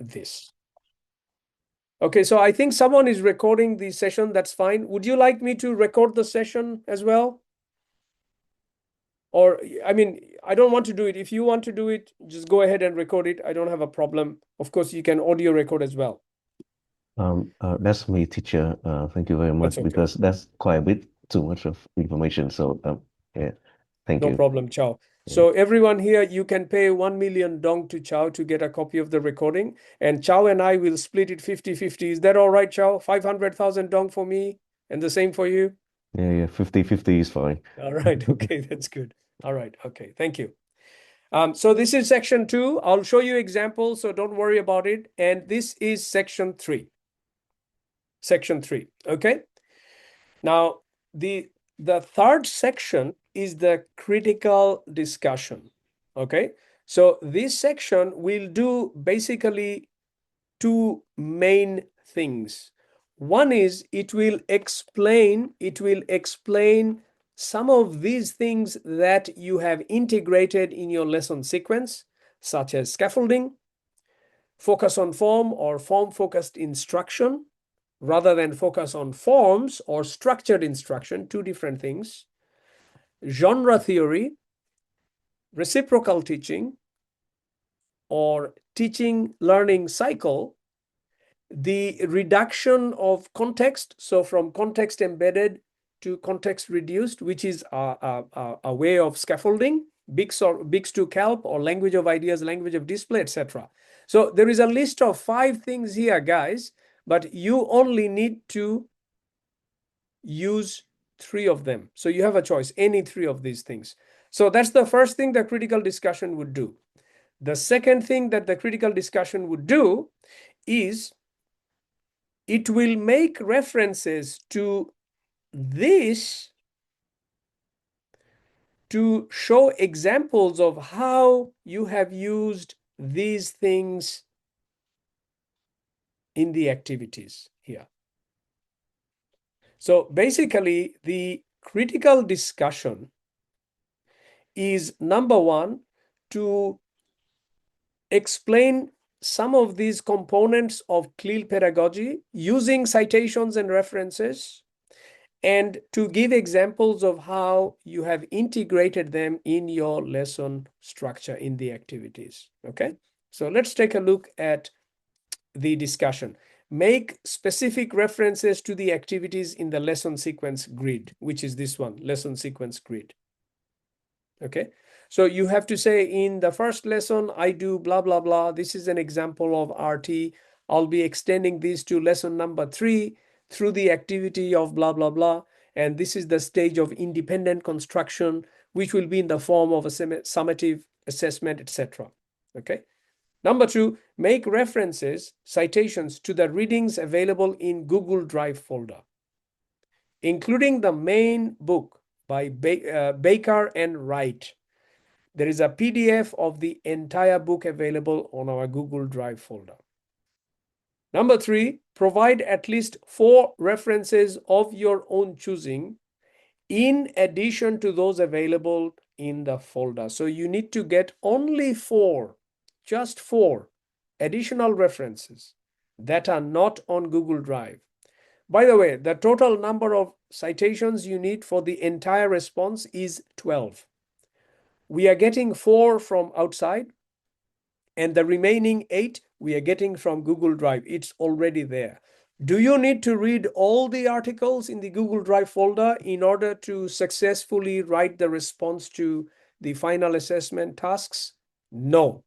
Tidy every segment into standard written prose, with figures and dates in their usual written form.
this. Okay, so I think someone is recording the session. That's fine. Would you like me to record the session as well? Or, I mean, I don't want to do it. If you want to do it, just go ahead and record it. I don't have a problem. Of course, you can audio record as well. That's me, teacher. Thank you very much, That's okay. because that's quite a bit too much of information. So, yeah, thank No you. problem, Chow. Yeah. So everyone here, you can pay 1 million dong to Chow to get a copy of the recording. And Chow and I will split it 50-50. Is that all right, Chow? 500,000 dong for me and the same for you? Yeah, 50-50 is fine. All right. Okay, that's good. All right. Okay, thank you. So this is section 2. I'll show you examples, so don't worry about it. And this is section 3. Section 3. Okay. Now, the third section is the critical discussion. Okay. So this section will do basically two main things. One is it will explain some of these things that you have integrated in your lesson sequence, such as scaffolding, focus on form or form-focused instruction, rather than focus on forms or structured instruction, two different things, genre theory, reciprocal teaching, or teaching learning cycle, the reduction of context, so from context embedded to context reduced, which is a way of scaffolding, BICS to CALP, or language of ideas, language of display, etc. So there is a list of 5 things here, guys, but you only need to use 3 of them. So you have a choice, any 3 of these things. So that's the first thing the critical discussion would do. The second thing that the critical discussion would do is it will make references to this to show examples of how you have used these things in the activities here. So basically, the critical discussion is, number one, to explain some of these components of CLIL pedagogy using citations and references, and to give examples of how you have integrated them in your lesson structure in the activities. Okay, so let's take a look at the discussion. Make specific references to the activities in the lesson sequence grid, which is this one, lesson sequence grid. Okay, so you have to say, in the first lesson, I do blah, blah, blah. This is an example of RT. I'll be extending this to lesson number 3 through the activity of blah, blah, blah. And this is the stage of independent construction, which will be in the form of a summative assessment, etc. Okay. Number 2, make references, citations to the readings available in Google Drive folder, including the main book by Baker and Wright. There is a PDF of the entire book available on our Google Drive folder. Number 3, provide at least 4 references of your own choosing in addition to those available in the folder. So you need to get only 4, just 4 additional references that are not on Google Drive. By the way, the total number of citations you need for the entire response is 12. We are getting 4 from outside, and the remaining 8 we are getting from Google Drive. It's already there. Do you need to read all the articles in the Google Drive folder in order to successfully write the response to the final assessment tasks? No.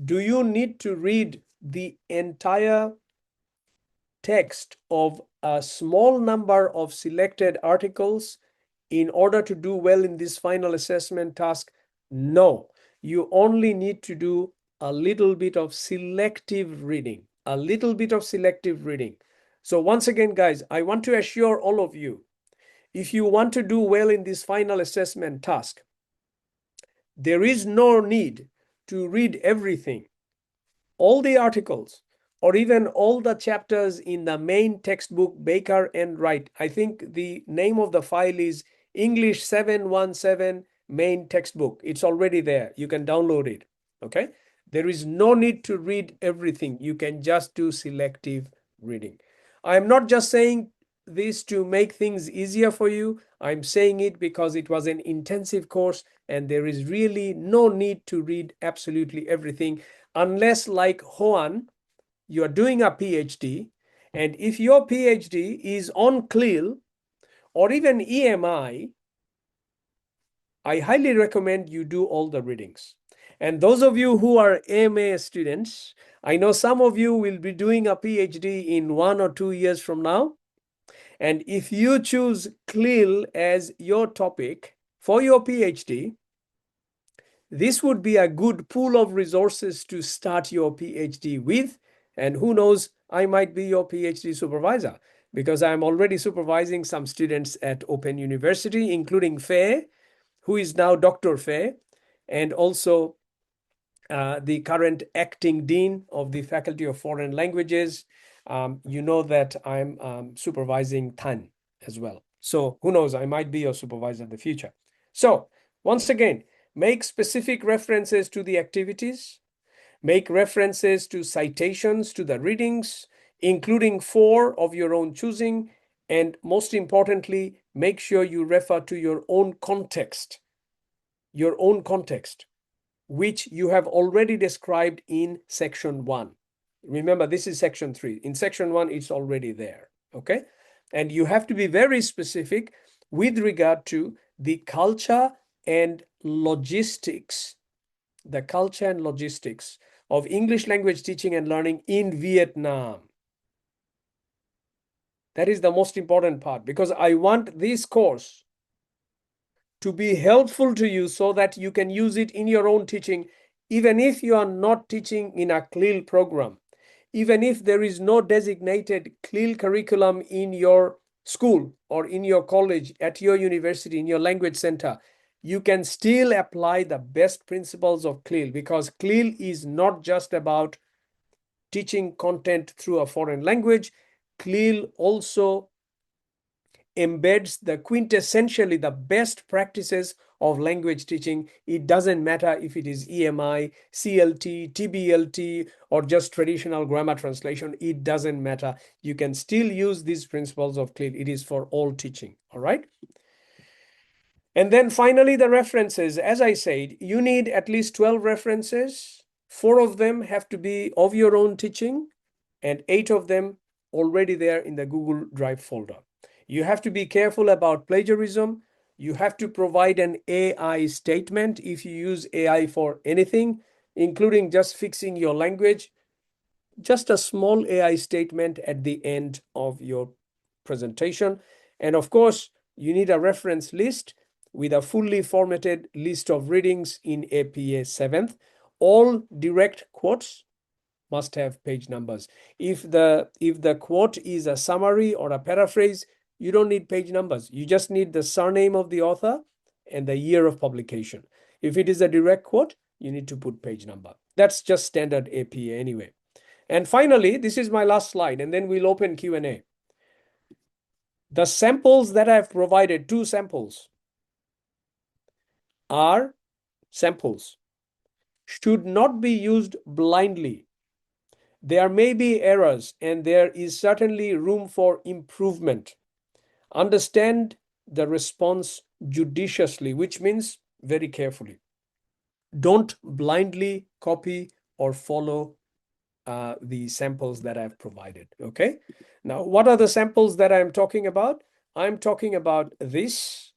Do you need to read the entire text of a small number of selected articles in order to do well in this final assessment task? No. You only need to do a little bit of selective reading, a little bit of selective reading. So once again, guys, I want to assure all of you, if you want to do well in this final assessment task, there is no need to read everything, all the articles, or even all the chapters in the main textbook, Baker and Wright. I think the name of the file is English 717 main textbook. It's already there. You can download it. Okay. There is no need to read everything. You can just do selective reading. I'm not just saying this to make things easier for you. I'm saying it because it was an intensive course and there is really no need to read absolutely everything unless, like Hoan, you are doing a PhD. And if your PhD is on CLIL or even EMI, I highly recommend you do all the readings. And those of you who are MA students, I know some of you will be doing a PhD in 1 or 2 years from now. And if you choose CLIL as your topic for your PhD, this would be a good pool of resources to start your PhD with. And who knows, I might be your PhD supervisor because I'm already supervising some students at Open University, including Faye, who is now Dr. Faye, and also the current acting dean of the Faculty of Foreign Languages. You know that I'm supervising Tan as well. So who knows, I might be your supervisor in the future. So once again, make specific references to the activities, make references to citations to the readings, including 4 of your own choosing, and most importantly, make sure you refer to your own context, which you have already described in section 1. Remember, this is section 3. In section 1, it's already there, okay? And you have to be very specific with regard to the culture and logistics, of English language teaching and learning in Vietnam. That is the most important part because I want this course to be helpful to you so that you can use it in your own teaching, even if you are not teaching in a CLIL program, even if there is no designated CLIL curriculum in your school or in your college, at your university, in your language center, you can still apply the best principles of CLIL because CLIL is not just about teaching content through a foreign language. CLIL also embeds the quintessentially the best practices of language teaching. It doesn't matter if it is EMI, CLT, TBLT, or just traditional grammar translation. It doesn't matter. You can still use these principles of CLIL. It is for all teaching, all right? And then finally, the references. As I said, you need at least 12 references. 4 of them have to be of your own teaching, and 8 of them already there in the Google Drive folder. You have to be careful about plagiarism. You have to provide an AI statement if you use AI for anything, including just fixing your language. Just a small AI statement at the end of your presentation. And of course, you need a reference list with a fully formatted list of readings in APA 7th. All direct quotes must have page numbers. If the quote is a summary or a paraphrase, you don't need page numbers. You just need the surname of the author and the year of publication. If it is a direct quote, you need to put page number. That's just standard APA anyway. And finally, this is my last slide, and then we'll open Q&A. The samples that I've provided, 2 samples, are samples, should not be used blindly. There may be errors and there is certainly room for improvement. Understand the response judiciously, which means very carefully. Don't blindly copy or follow the samples that I've provided, okay? Now, what are the samples that I'm talking about? I'm talking about this,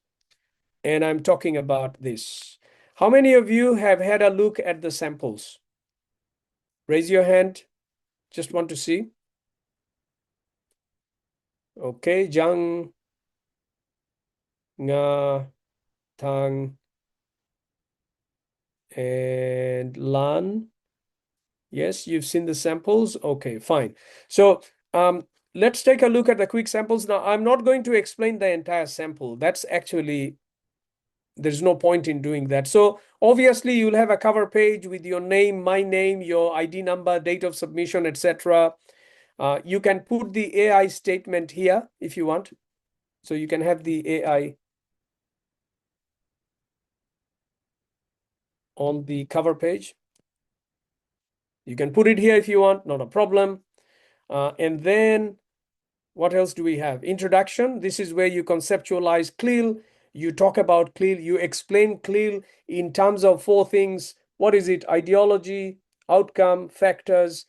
and I'm talking about this. How many of you have had a look at the samples? Raise your hand. Just want to see. Okay, Jang, Nga, Tang, and Lan. Yes, you've seen the samples. Okay, fine. So let's take a look at the quick samples. Now, I'm not going to explain the entire sample. That's actually, there's no point in doing that. So obviously, you'll have a cover page with your name, my name, your ID number, date of submission, etc. You can put the AI statement here if you want. So you can have the AI on the cover page. You can put it here if you want, not a problem. And then what else do we have? Introduction. This is where you conceptualize CLIL. You talk about CLIL. You explain CLIL in terms of 4 things. What is it? Ideology, outcome, factors,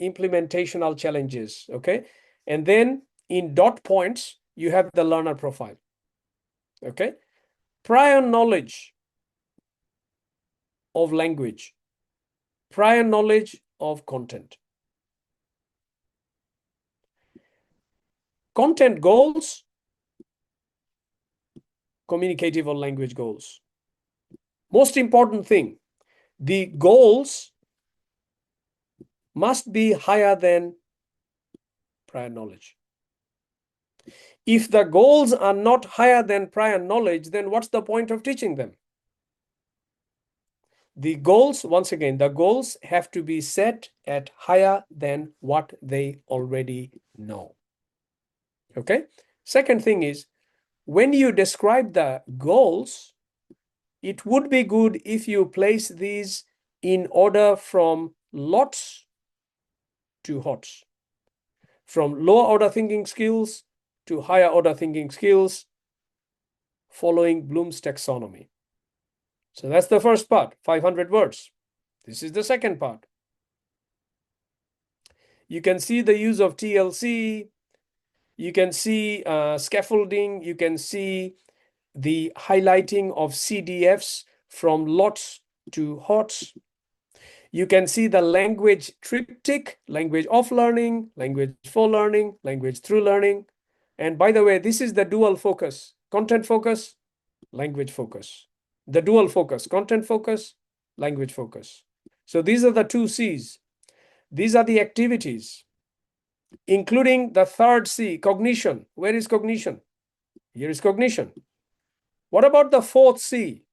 implementational challenges. Okay. And then in dot points, you have the learner profile. Okay. Prior knowledge of language, prior knowledge of content. Content goals, communicative or language goals. Most important thing, the goals must be higher than prior knowledge. If the goals are not higher than prior knowledge, then what's the point of teaching them? The goals, once again, the goals have to be set at higher than what they already know. Okay? Second thing is, when you describe the goals, it would be good if you place these in order from lots to hots. From lower order thinking skills to higher order thinking skills, following Bloom's taxonomy. So that's the first part, 500 words. This is the second part. You can see the use of TLC. You can see scaffolding. You can see the highlighting of CDFs from lots to hots. You can see the language triptych, language of learning, language for learning, language through learning. And by the way, this is the dual focus, content focus, language focus. The dual focus, content focus, language focus. So these are the 2 C's. These are the activities, including the third C, cognition. Where is cognition? Here is cognition. What about the 4th C,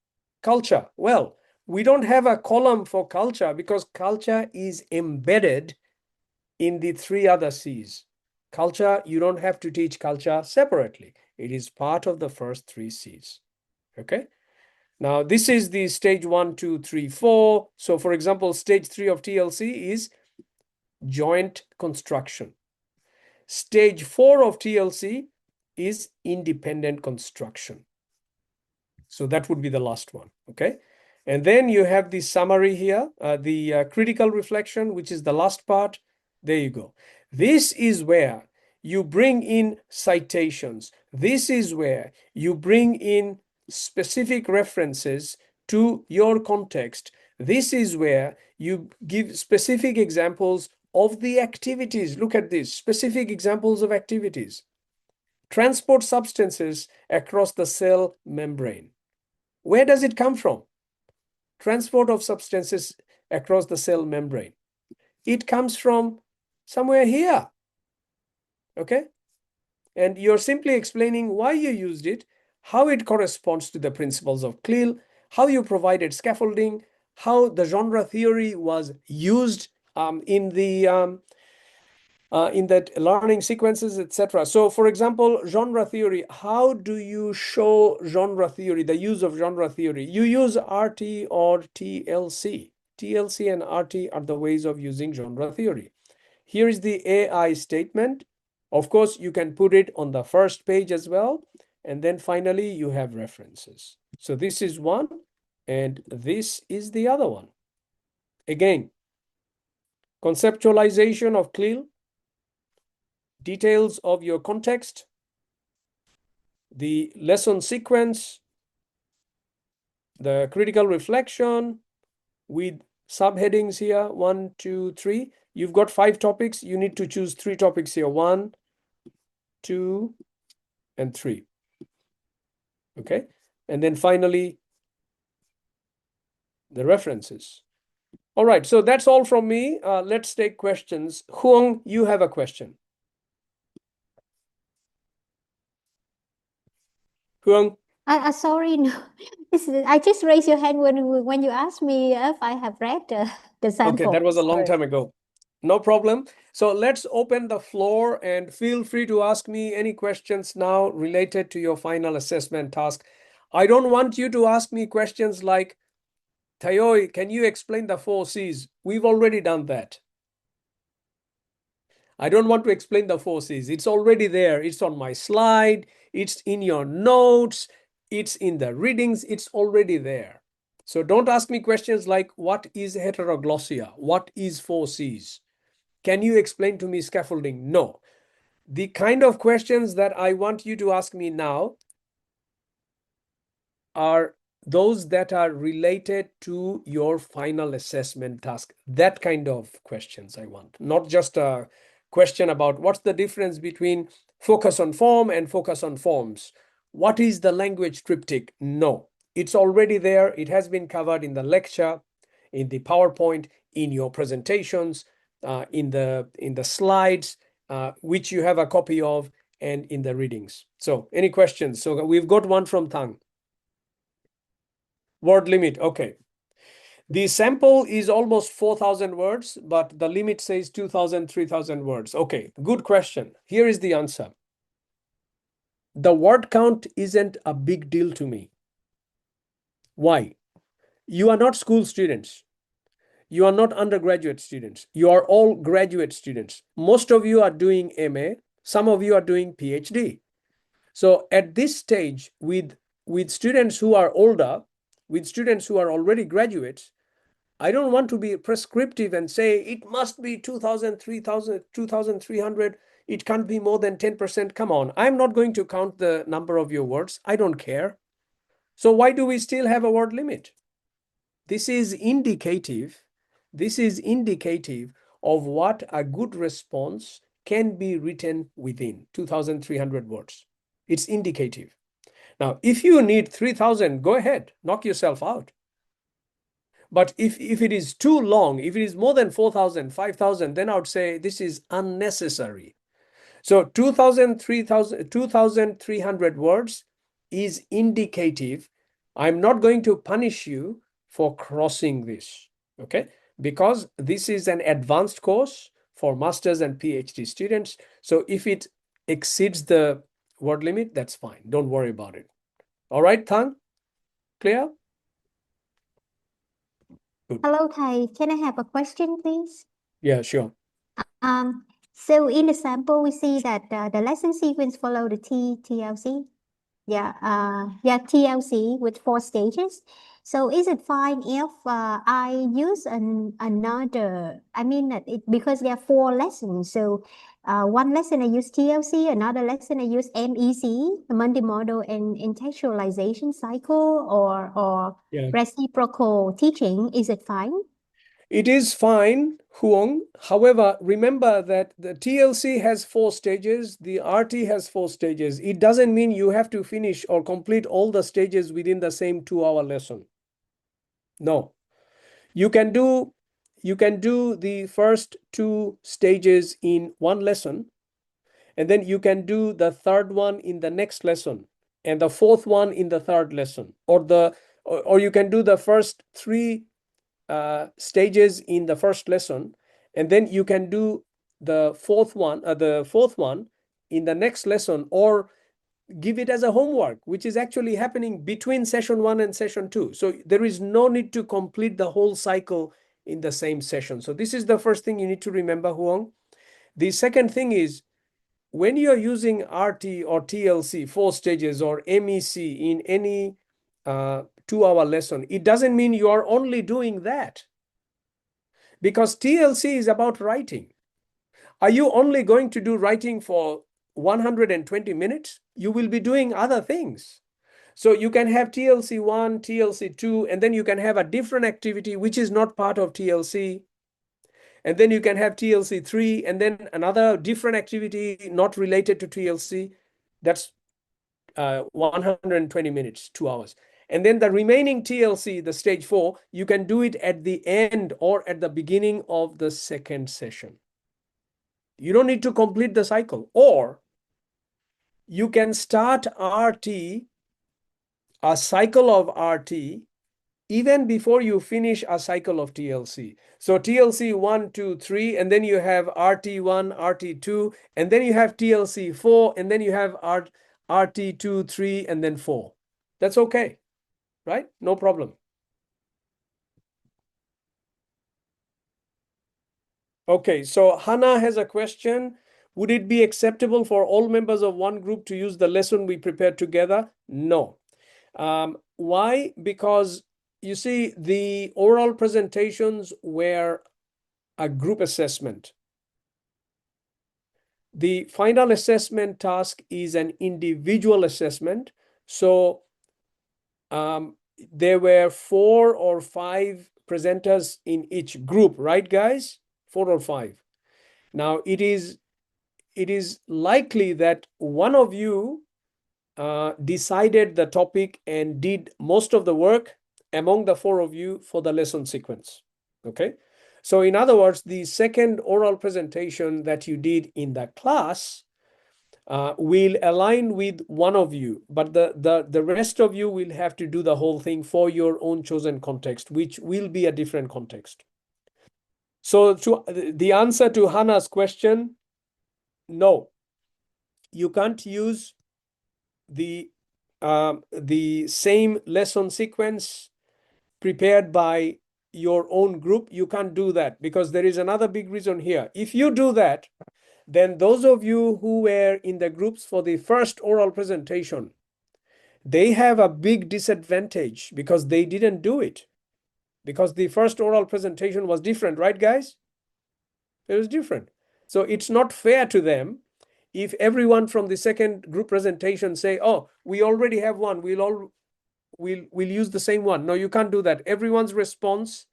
culture? Well, we don't have a column for culture because culture is embedded in the 3 other C's. Culture, you don't have to teach culture separately. It is part of the first 3 C's. Okay. Now, this is the stage 1, 2, 3, 4. So, for example, stage 3 of TLC is joint construction. Stage 4 of TLC is independent construction. So that would be the last one. Okay. And then you have the summary here, the critical reflection, which is the last part. There you go. This is where you bring in citations. This is where you bring in specific references to your context. This is where you give specific examples of the activities. Look at this, specific examples of activities. Transport substances across the cell membrane. Where does it come from? Transport of substances across the cell membrane. It comes from somewhere here. Okay? And you're simply explaining why you used it, how it corresponds to the principles of CLIL, how you provided scaffolding, how the genre theory was used in that learning sequences, etc. So, for example, genre theory, how do you show genre theory, the use of genre theory? You use RT or TLC. TLC and RT are the ways of using genre theory. Here is the AI statement. Of course, you can put it on the first page as well. And then finally, you have references. So this is one, and this is the other one. Again, conceptualization of CLIL, details of your context, the lesson sequence, the critical reflection with subheadings here, 1, 2, 3. You've got 5 topics. You need to choose 3 topics here, 1, 2, and 3. Okay. And then finally, the references. All right. So that's all from me. Let's take questions. Huang, you have a question. Huang. Sorry, no. I just raised your hand when you asked me if I have read the sample. Okay, that was a long Sorry. time ago. No problem. So let's open the floor and feel free to ask me any questions now related to your final assessment task. I don't want you to ask me questions like, Thầy, can you explain the 4 C's? We've already done that. I don't want to explain the 4 C's. It's already there. It's on my slide. It's in your notes. It's in the readings. It's already there. So don't ask me questions like, what is heteroglossia? What is 4 C's? Can you explain to me scaffolding? No. The kind of questions that I want you to ask me now are those that are related to your final assessment task. That kind of questions I want, not just a question about what's the difference between focus on form and focus on forms. What is the language triptych? No, it's already there. It has been covered in the lecture, in the PowerPoint, in your presentations, in the slides, which you have a copy of, and in the readings. So any questions? So we've got one from Thang. Word limit, okay. The sample is almost 4,000 words, but the limit says 2,000, 3,000 words. Okay, good question. Here is the answer. The word count isn't a big deal to me. Why? You are not school students. You are not undergraduate students. You are all graduate students. Most of you are doing MA. Some of you are doing PhD. So at this stage, with students who are older, with students who are already graduates, I don't want to be prescriptive and say it must be 2,000, 3,000, 2,300. It can't be more than 10%. Come on, I'm not going to count the number of your words. I don't care. So why do we still have a word limit? This is indicative. This is indicative of what a good response can be written within 2,300 words. It's indicative. Now, if you need 3,000, go ahead, knock yourself out. But if it is too long, if it is more than 4,000, 5,000, then I would say this is unnecessary. So 2,300 words is indicative. I'm not going to punish you for crossing this, okay? Because this is an advanced course for master's and PhD students. So if it exceeds the word limit, that's fine. Don't worry about it. All right, Thang? Clear? Hello, Thầy. Can I have a question, please? Yeah, sure. So in the sample, we see that the lesson sequence follow the TLC. TLC with 4 stages. So is it fine if I use another? I mean that because there are 4 lessons. So one lesson I use TLC, another lesson I use MEC, the multimodal and contextualization cycle, or Yeah. reciprocal teaching. Is it fine? It is fine, Huong. However, remember that the TLC has 4 stages, the RT has 4 stages. It doesn't mean you have to finish or complete all the stages within the same 2-hour lesson. No. You can do the first 2 stages in one lesson, and then you can do the third one in the next lesson, and the fourth one in the third lesson, or you can do the first 3 stages in the first lesson, and then you can do the fourth one in the next lesson, or give it as a homework, which is actually happening between session 1 and session 2. So there is no need to complete the whole cycle in the same session. So this is the first thing you need to remember, Huong. The second thing is, when you're using RT or TLC, 4 stages, or MEC in any 2-hour lesson, it doesn't mean you are only doing that. Because TLC is about writing. Are you only going to do writing for 120 minutes? You will be doing other things. So you can have TLC 1, TLC 2, and then you can have a different activity which is not part of TLC. And then you can have TLC 3, and then another different activity not related to TLC. That's 120 minutes, 2 hours. And then the remaining TLC, the stage 4, you can do it at the end or at the beginning of the second session. You don't need to complete the cycle. Or you can start RT, a cycle of RT, even before you finish a cycle of TLC. So TLC 1, 2, 3, and then you have RT1, RT2, and then you have TLC 4, and then you have RT2, 3, and then 4. That's okay, right? No problem. Okay, so Hannah has a question. Would it be acceptable for all members of one group to use the lesson we prepared together? No. Why? Because you see, the oral presentations were a group assessment. The final assessment task is an individual assessment. So there were 4 or 5 presenters in each group, right, guys? 4 or 5. Now, it is likely that one of you decided the topic and did most of the work among the 4 of you for the lesson sequence. Okay. So in other words, the second oral presentation that you did in the class will align with one of you, but the rest of you will have to do the whole thing for your own chosen context, which will be a different context. So to the answer to Hannah's question, no, you can't use the same lesson sequence prepared by your own group. You can't do that because there is another big reason here. If you do that, then those of you who were in the groups for the first oral presentation, they have a big disadvantage because they didn't do it. Because the first oral presentation was different, right, guys? It was different. So it's not fair to them if everyone from the second group presentation say, oh, we already have one, we'll use the same one. No, you can't do that. Everyone's response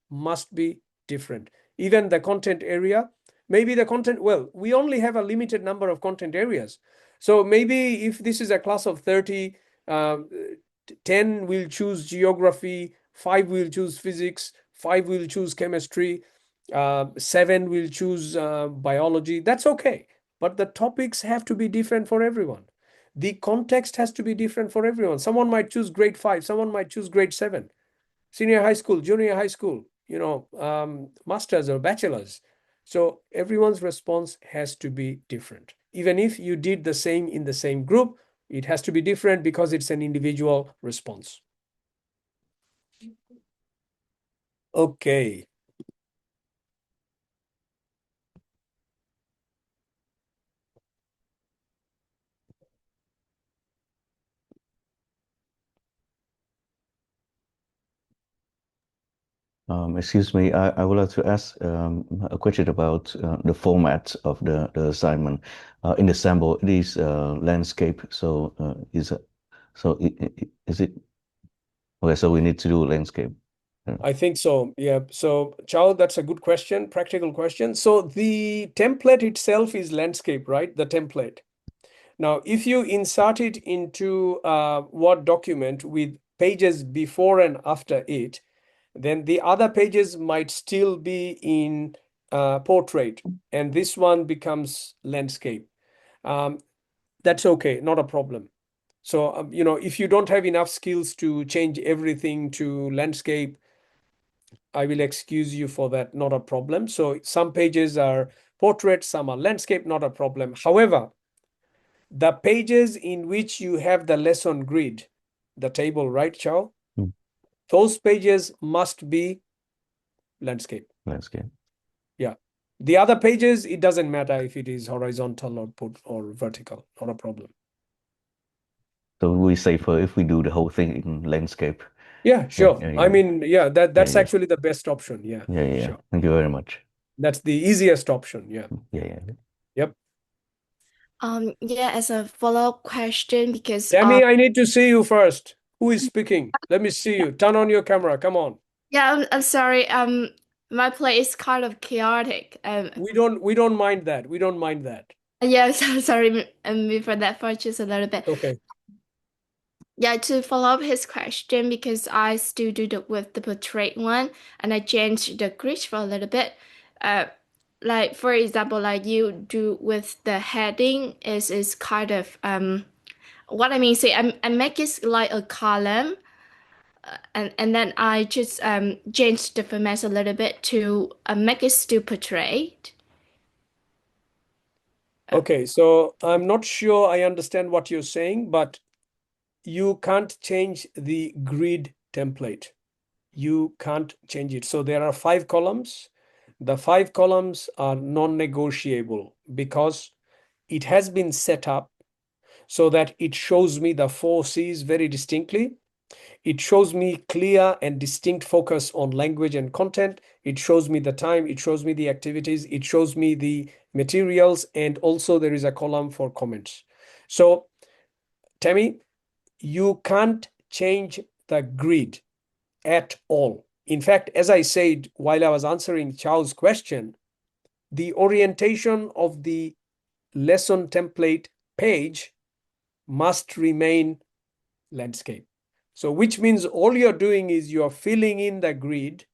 must be different. Even the content area, maybe the content, well, we only have a limited number of content areas. So maybe if this is a class of 30, 10 will choose geography, 5 will choose physics, 5 will choose chemistry, 7 will choose biology. That's okay. But the topics have to be different for everyone. The context has to be different for everyone. Someone might choose grade 5, someone might choose grade 7, senior high school, junior high school, masters or bachelors. So everyone's response has to be different. Even if you did the same in the same group, it has to be different because it's an individual response. Okay. Excuse me, I would like to ask a question about the format of the assignment. In the sample, it is landscape. So is it okay? So we need to do landscape. I think so. Yeah. So, Chow, that's a good question, practical question. So the template itself is landscape, right? The template. Now, if you insert it into a Word document with pages before and after it, then the other pages might still be in portrait, and this one becomes landscape. That's okay, not a problem. So, if you don't have enough skills to change everything to landscape, I will excuse you for that, not a problem. So some pages are portrait, some are landscape, not a problem. However, the pages in which you have the lesson grid, the table, right, Chow? Those pages must be landscape. Landscape. Yeah. The other pages, it doesn't matter if it is horizontal or vertical, not a problem. So we safer if we do the whole thing in landscape. Yeah, sure. Yeah. I mean, yeah, that's Yeah. actually the best option. Yeah. Yeah. Sure. Thank you very much. That's the easiest option. Yeah. Yeah. Yep. Yeah, as a follow-up question, because Tammy, I need to see you first. Who is speaking? Let me see you. Turn on your camera. Come on. yeah, I'm sorry. My play is kind of chaotic. We don't mind that. We don't mind that. Yeah, so sorry for that for just a little bit. Okay. Yeah, to follow up his question, because I still do with the portrait one, and I changed the grid for a little bit. Like for example, like you do with the heading is kind of what I mean. Say I make it like a column, and then I just changed the format a little bit to make it still portrait. Okay, so I'm not sure I understand what you're saying, but you can't change the grid template. You can't change it. So there are 5 columns. The 5 columns are non-negotiable because it has been set up so that it shows me the 4 C's very distinctly. It shows me clear and distinct focus on language and content. It shows me the time. It shows me the activities. It shows me the materials. And also there is a column for comments. So, Tammy, you can't change the grid at all. In fact, as I said while I was answering Chow's question, the orientation of the lesson template page must remain landscape. So which means all you're doing is you're filling in the grid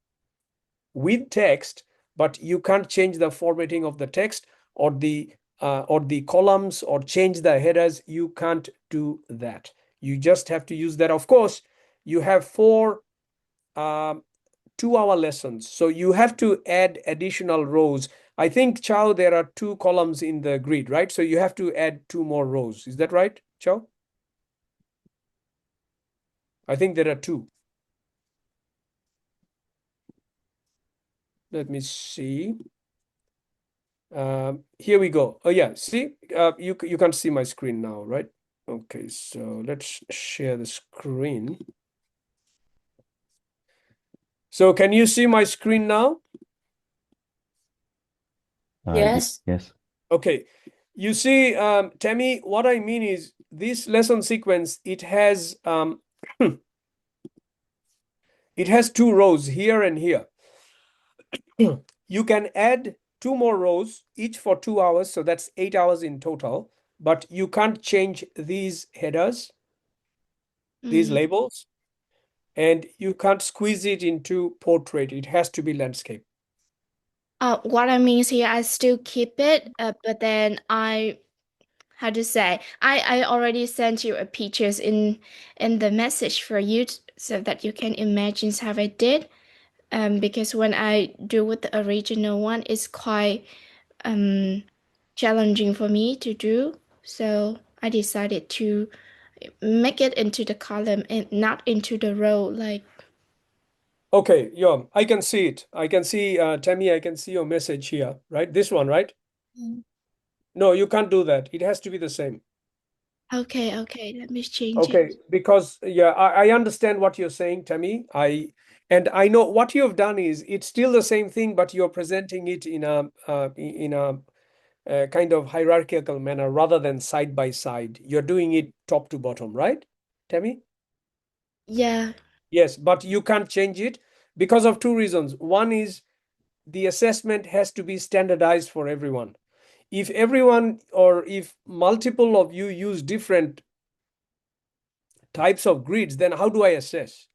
with text, but you can't change the formatting of the text or the columns or change the headers. You can't do that. You just have to use that. Of course, you have 4 2-hour lessons, so you have to add additional rows. I think, Chow, there are 2 columns in the grid, right? So you have to add 2 more rows. Is that right, Chow? I think there are 2. Let me see. Here we go. Oh yeah, see, you can't see my screen now, right? Okay, so let's share the screen. So can you see my screen now? Yes. Yes. Okay, you see, Tammy, what I mean is this lesson sequence, it has it has 2 rows here and here. You can add 2 more rows, each for 2 hours, so that's 8 hours in total, but you can't change these headers, these labels, and you can't squeeze it into portrait. It has to be landscape. What I mean is here, I still keep it, but then how to say, I already sent you a pictures in the message for you so that you can imagine how I did. Because when I do with the original one, it's quite challenging for me to do. So I decided to make it into the column and not into the row. Like, Okay, yeah, I can see it. I can see, Tammy, I can see your message here, right? This one, right? No, you can't do that. It has to be the same. okay, let me change Okay, it. because yeah, I understand what you're saying, Tammy. And I know what you have done is it's still the same thing, but you're presenting it in a kind of hierarchical manner rather than side by side. You're doing it top to bottom, right, Tammy? Yeah. Yes, but you can't change it because of 2 reasons. One is the assessment has to be standardized for everyone. If everyone or if multiple of you use different types of grids, then how do I assess?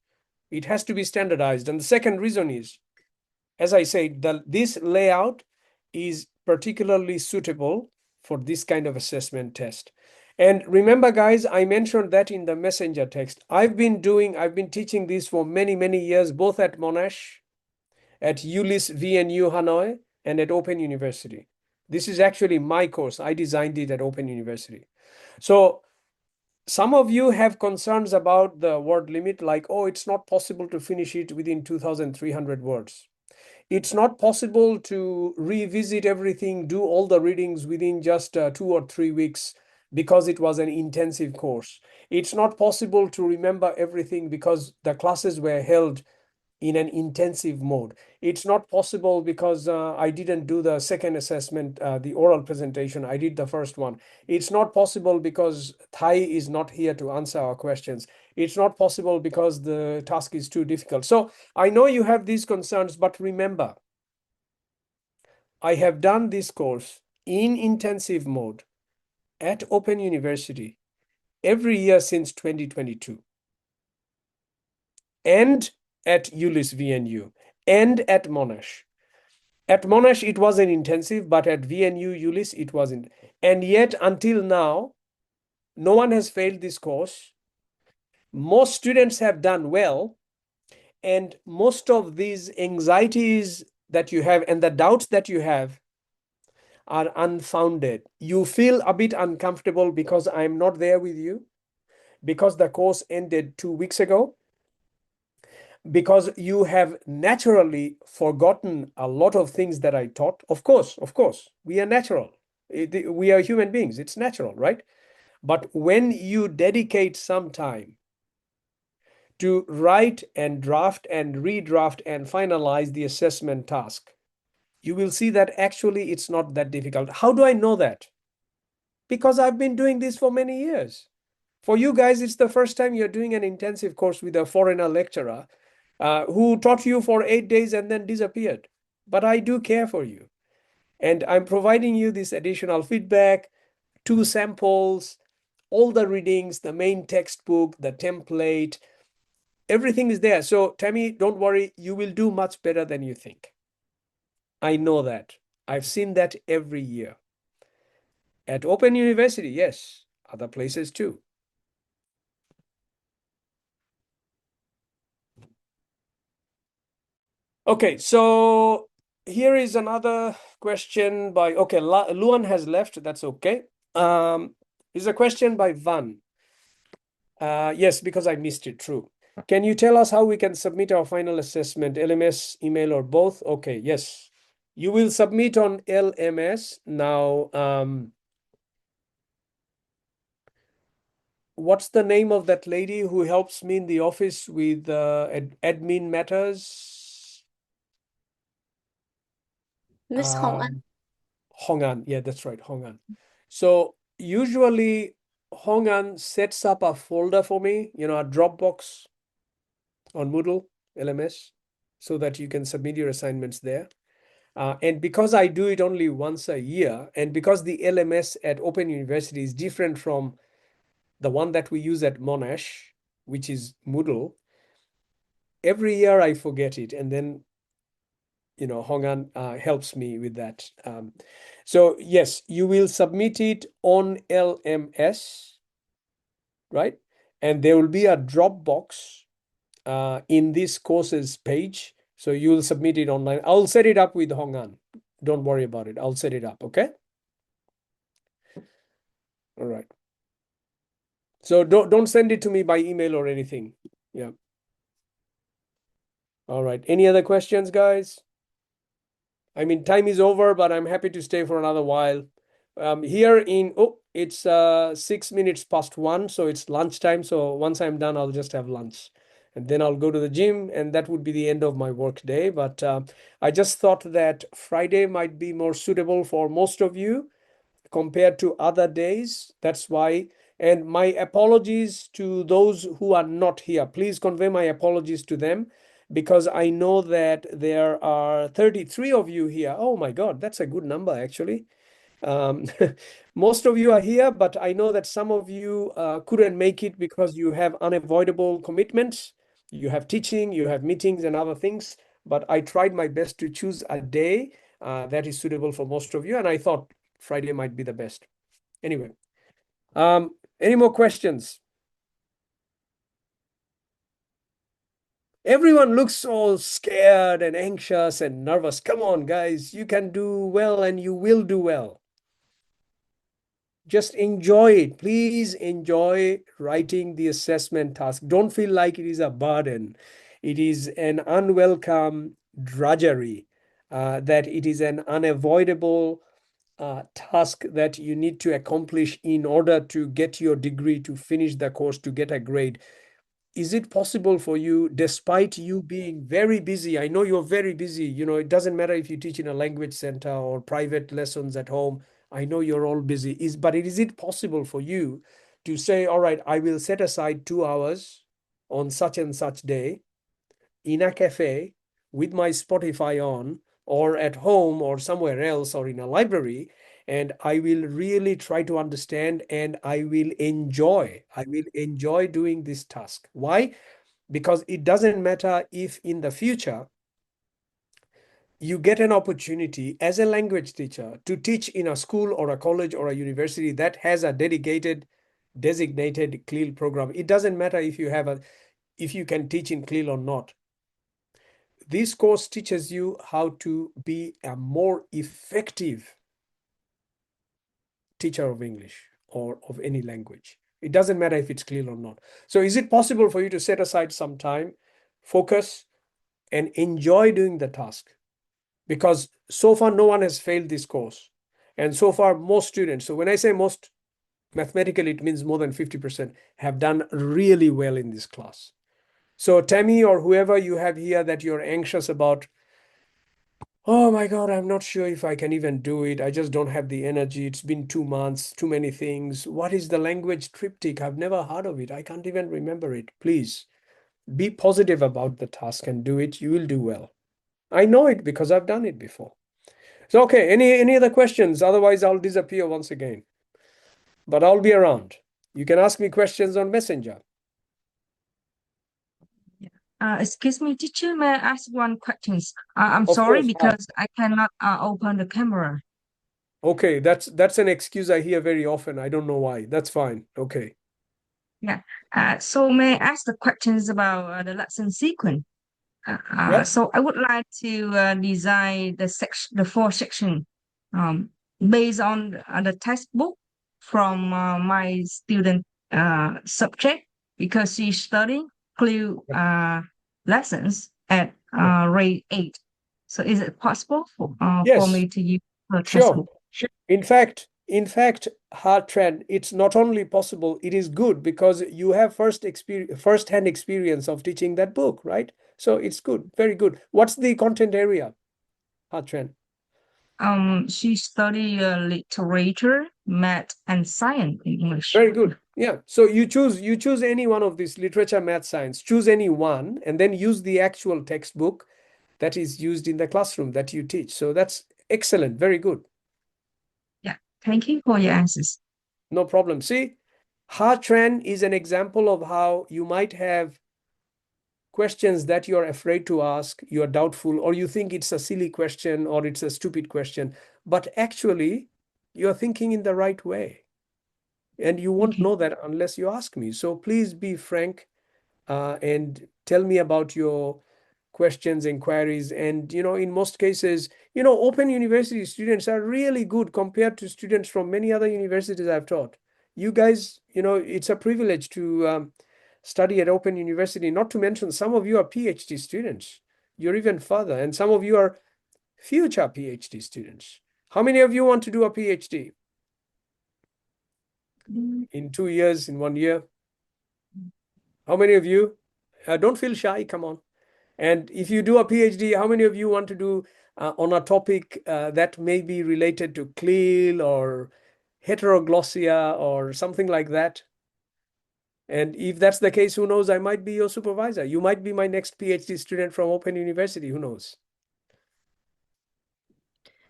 It has to be standardized. And the second reason is, as I said, this layout is particularly suitable for this kind of assessment test. And remember, guys, I mentioned that in the messenger text. I've been teaching this for many, many years, both at Monash, at ULIS VNU Hanoi, and at Open University. This is actually my course. I designed it at Open University. So some of you have concerns about the word limit, like, oh, it's not possible to finish it within 2,300 words. It's not possible to revisit everything, do all the readings within just 2 or 3 weeks because it was an intensive course. It's not possible to remember everything because the classes were held in an intensive mode. It's not possible because I didn't do the second assessment, the oral presentation. I did the first one. It's not possible because Thầy is not here to answer our questions. It's not possible because the task is too difficult. So I know you have these concerns, but remember, I have done this course in intensive mode at Open University every year since 2022. And at ULIS VNU and at Monash. At Monash, it wasn't intensive, but at VNU ULIS, it wasn't. And yet, until now, no one has failed this course. Most students have done well. And most of these anxieties that you have and the doubts that you have are unfounded. You feel a bit uncomfortable because I'm not there with you, because the course ended 2 weeks ago. because you have naturally forgotten a lot of things that I taught. Of course, we are natural. We are human beings. It's natural, right? But when you dedicate some time to write and draft and redraft and finalize the assessment task, you will see that actually it's not that difficult. How do I know that? Because I've been doing this for many years. For you guys, it's the first time you're doing an intensive course with a foreigner lecturer who taught you for 8 days and then disappeared. But I do care for you. And I'm providing you this additional feedback, 2 samples, all the readings, the main textbook, the template, everything is there. So Tammy, don't worry, you will do much better than you think. I know that. I've seen that every year. At Open University, yes, other places too. Okay, so here is another question by, okay, Luan has left, that's okay. Is a question by Van. Yes, because I missed it, true. Can you tell us how we can submit our final assessment, LMS, email, or both? Okay, yes. You will submit on LMS. Now, what's the name of that lady who helps me in the office with admin matters? Miss Hong An. Hong An, yeah, that's right, Hong An. So usually Hong An sets up a folder for me, you know, a Dropbox on Moodle LMS, so that you can submit your assignments there. And because I do it only once a year, and because the LMS at Open University is different from the one that we use at Monash, which is Moodle, every year I forget it, and then you know, Hong An helps me with that. So yes, you will submit it on LMS, right? And there will be a Dropbox in this courses page. So you'll submit it online. I'll set it up with Hong An. Don't worry about it. I'll set it up, okay? All right. So don't send it to me by email or anything. Yeah. All right. Any other questions, guys? I mean, time is over, but I'm happy to stay for another while. Here in, it's 6 minutes past 1, so it's lunchtime. So once I'm done, I'll just have lunch. And then I'll go to the gym, and that would be the end of my work day. But I just thought that Friday might be more suitable for most of you compared to other days. That's why. And my apologies to those who are not here. Please convey my apologies to them, because I know that there are 33 of you here. Oh my God, that's a good number, actually. Most of you are here, but I know that some of you couldn't make it because you have unavoidable commitments. You have teaching, you have meetings and other things. But I tried my best to choose a day that is suitable for most of you. And I thought Friday might be the best. Anyway, any more questions? Everyone looks all scared and anxious and nervous. Come on, guys, you can do well and you will do well. Just enjoy it. Please enjoy writing the assessment task. Don't feel like it is a burden. It is an unwelcome drudgery, that it is an unavoidable task that you need to accomplish in order to get your degree, to finish the course, to get a grade. Is it possible for you, despite you being very busy? I know you're very busy. You know, it doesn't matter if you teach in a language center or private lessons at home. I know you're all busy. But is it possible for you to say, all right, I will set aside 2 hours on such and such day in a cafe with my Spotify on, or at home or somewhere else, or in a library, and I will really try to understand, and I will enjoy doing this task. Why? Because it doesn't matter if in the future you get an opportunity as a language teacher to teach in a school or a college or a university that has a designated CLIL program. It doesn't matter if you can teach in CLIL or not. This course teaches you how to be a more effective teacher of English or of any language. It doesn't matter if it's CLIL or not. So is it possible for you to set aside some time focus, and enjoy doing the task. Because so far, no one has failed this course. And so far, most students, so when I say most, mathematically, it means more than 50% have done really well in this class. So Tammy or whoever you have here that you're anxious about, oh my God, I'm not sure if I can even do it. I just don't have the energy. It's been 2 months, too many things. What is the language triptych? I've never heard of it. I can't even remember it. Please be positive about the task and do it. You will do well. I know it because I've done it before. So, okay, any other questions? Otherwise, I'll disappear once again. But I'll be around. You can ask me questions on Messenger. Excuse me, teacher, may I ask one question? I'm Of sorry course. because I cannot open the camera. Okay, that's an excuse I hear very often. I don't know why. That's fine. Okay. Yeah. So may I ask the questions about the lesson sequence? Yes. So I would like to design the 4 section, based on the textbook from my student subject, because she's studying CLIL lessons at grade 8. So is it possible for Yes. me to use her Sure. textbook? In fact, hard trend, it's not only possible, it is good because you have first-hand experience of teaching that book, right? So it's good, very good. What's the content area, hard trend? She study literature, math, and science in English. Very good. Yeah. So you choose any one of these: literature, math, science. Choose any one, and then use the actual textbook that is used in the classroom that you teach. So that's excellent. Very good. Yeah. Thank you for your answers. No problem. See, Hartran is an example of how you might have questions that you're afraid to ask, you're doubtful, or you think it's a silly question or it's a stupid question, but actually you're thinking in the right way. And you won't know that unless you ask me. So please be frank and tell me about your questions, inquiries. And, in most cases, Open University students are really good compared to students from many other universities I've taught. You guys, it's a privilege to study at Open University, not to mention some of you are PhD students. You're even further. And some of you are future PhD students. How many of you want to do a PhD? In 2 years, in 1 year? How many of you? Don't feel shy, come on. And if you do a PhD, how many of you want to do on a topic that may be related to CLIL or heteroglossia or something like that? And if that's the case, who knows, I might be your supervisor. You might be my next PhD student from Open University, who knows?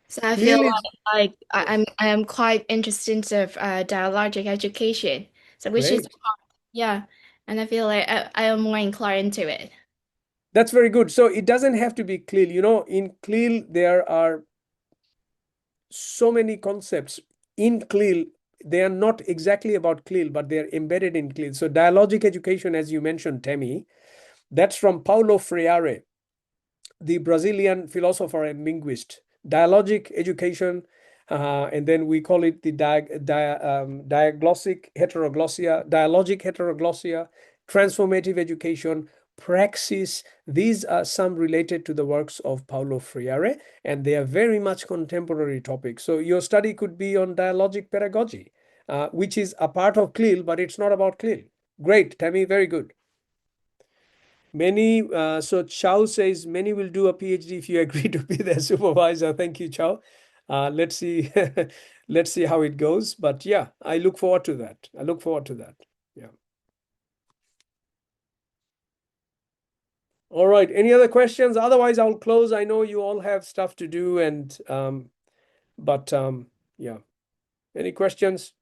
So I feel CLIL is like I am quite interested in dialogic education. So which is great. yeah, and I feel like I am more inclined to it. That's very good. So it doesn't have to be CLIL. In CLIL, there are so many concepts. In CLIL, they are not exactly about CLIL, but they're embedded in CLIL. So dialogic education, as you mentioned, Tammy, that's from Paulo Freire, the Brazilian philosopher and linguist. Dialogic education, and then we call it the diaglossic heteroglossia, dialogic heteroglossia, transformative education, praxis. These are some related to the works of Paulo Freire, and they are very much contemporary topics. So your study could be on dialogic pedagogy, which is a part of CLIL, but it's not about CLIL. Great, Tammy, very good. Many, so Chow says many will do a PhD if you agree to be their supervisor. Thank you, Chow. Let's see, let's see how it goes. But yeah, I look forward to that. I look forward to that. Yeah. All right. Any other questions? Otherwise, I'll close. I know you all have stuff to do, and yeah. Any questions?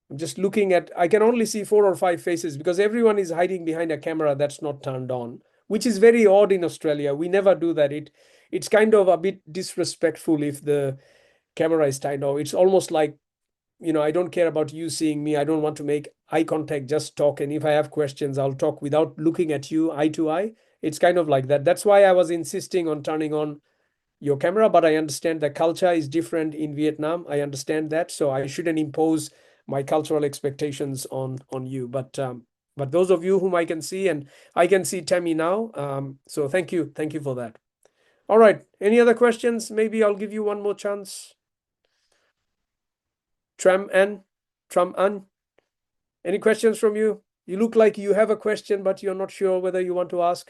I'm just looking at, I can only see 4 or 5 faces because everyone is hiding behind a camera that's not turned on, which is very odd in Australia. We never do that. It's kind of a bit disrespectful if the camera is turned on. It's almost like, I don't care about you seeing me. I don't want to make eye contact, just talk. And if I have questions, I'll talk without looking at you eye to eye. It's kind of like that. That's why I was insisting on turning on your camera, but I understand the culture is different in Vietnam. I understand that. So I shouldn't impose my cultural expectations on you. But But those of you whom I can see, and I can see Tammy now. So thank you for that. All right. Any other questions? Maybe I'll give you one more chance. Tram An. Any questions from you? You look like you have a question, but you're not sure whether you want to ask.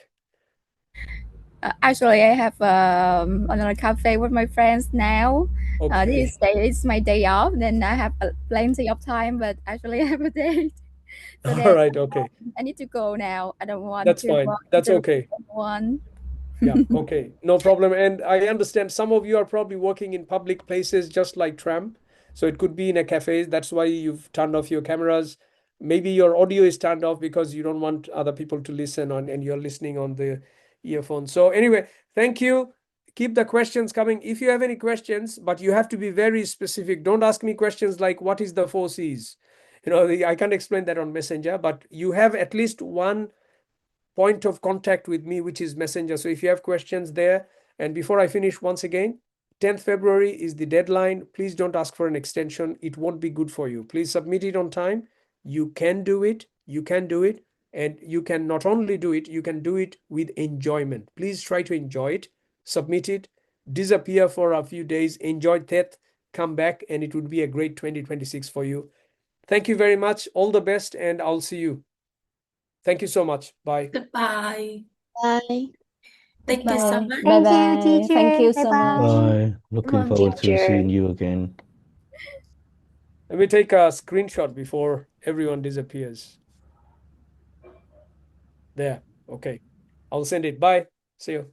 Actually, I have another cafe with my friends now. Okay. This day is my day off, then I have plenty of time, but actually I have a date. So All then right. Okay. I need to go now. I don't want That's to fine. That's interrupt okay. anyone. Yeah. Okay. No problem. And I understand some of you are probably working in public places just like Tram. So it could be in a cafe. That's why you've turned off your cameras. Maybe your audio is turned off because you don't want other people to listen on, and you're listening on the earphone. So anyway, thank you. Keep the questions coming. If you have any questions, but you have to be very specific. Don't ask me questions like what is the 4Cs? I can't explain that on Messenger, but you have at least one point of contact with me, which is Messenger. So if you have questions there, and before I finish, once again, 10th February is the deadline. Please don't ask for an extension. It won't be good for you. Please submit it on time. You can do it. You can do it. And you can not only do it, you can do it with enjoyment. Please try to enjoy it. Submit it. Disappear for a few days. Enjoy Tet. Come back, and it would be a great 2026 for you. Thank you very much. All the best, and I'll see you. Thank you so much. Bye. Goodbye. Bye. Thank you so much. Thank you, Bye-bye. teacher. Thank you so Bye-bye. much. Bye. Looking Mom, forward to teacher. seeing you again. Let me take a screenshot before everyone disappears. There. Okay. I'll send it. Bye. See you.